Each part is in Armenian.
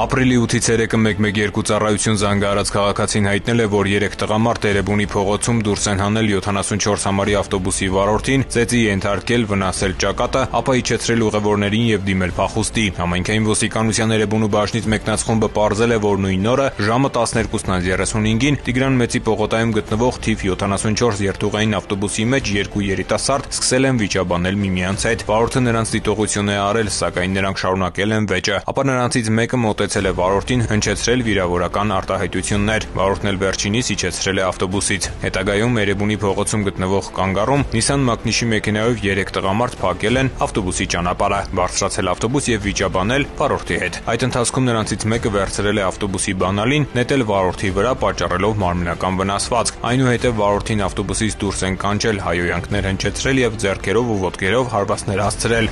Ապրիլի 8-ից 3-ը 112 ծառայություն զանգահարած քաղաքացին հայտնել է, որ 3 տղամարդ Էրեբունի փողոցում դուրս են հանել 74 համարի ավտոբուսի վարորդին, ծեծի ենթարկել, վնասել ճակատը, ապա իջեցրել ուղևորներին եւ դիմել փախուստի։ Համայնքային ոստիկանության Էրեբունու բաժնից մեկնած խումբը պարզել է, որ նույն օրը ժամը 12:35-ին Տիգրան Մեծի պողոտայում գտնվող թիվ 74 երթուղային ավտոբուսի մեջ 2 երիտասարդ սկսել են վիճաբանել միմյանց հետ։ Վարորդը նրանց դիտողություն է արել, սակայն նրանք շարունակել են վեճը, ապա նրանցից մեկը մոտեցել է վարորդին, հնչեցրել վիրավորական արտահայտություններ։ Վարորդն էլ վերջինիս իջեցրել է ավտոբուսից։ Հետագայում Էրեբունի փողոցում գտնվող կանգառում Nissan Magnus-ի մեքենայով 3 տղամարդ փակել են ավտոբուսի ճանապարհը, բարձրացել ավտոբուս եւ վիճաբանել վարորդի հետ։ Այդ ընթացքում նրանցից մեկը վերցրել է ավտոբուսի բանալին, նետել վարորդի վրա, պատճառելով մարմնական վնասվածք։ Այնուհետև վարորդին ավտոբուսից դուրս են կանչել, հայհոյանքներ հնչեցրել եւ ձեռքերով ու ոտքերով հարվածներ հասցրել։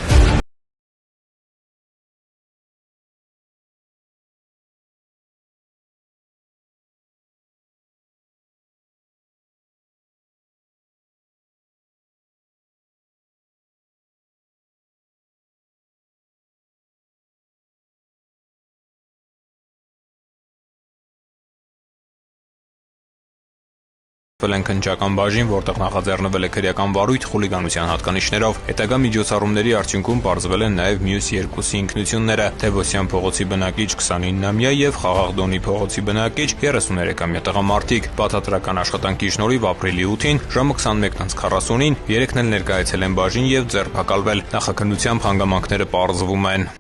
Են քննչական բաժին, որտեղ նախաձեռնվել է քրեական վարույթ խուլիգանության հատկանիշներով։ Հետագա միջոցառումների արդյունքում պարզվել են նաև մյուս երկուսի ինքնությունները՝ Թևոսյան փողոցի բնակիչ 29-ամյա եւ Խաղաղդոնի փողոցի բնակիչ 33-ամյա տղամարդիկ։ Բացատրական աշխատանքի շնորհիվ ապրիլի 8-ին ժամը 21:40-ին երեքն էլ ներկայացել են բաժին եւ ձերբակալվել։ Նախաքննությամբ հանգամանքները պարզվում են։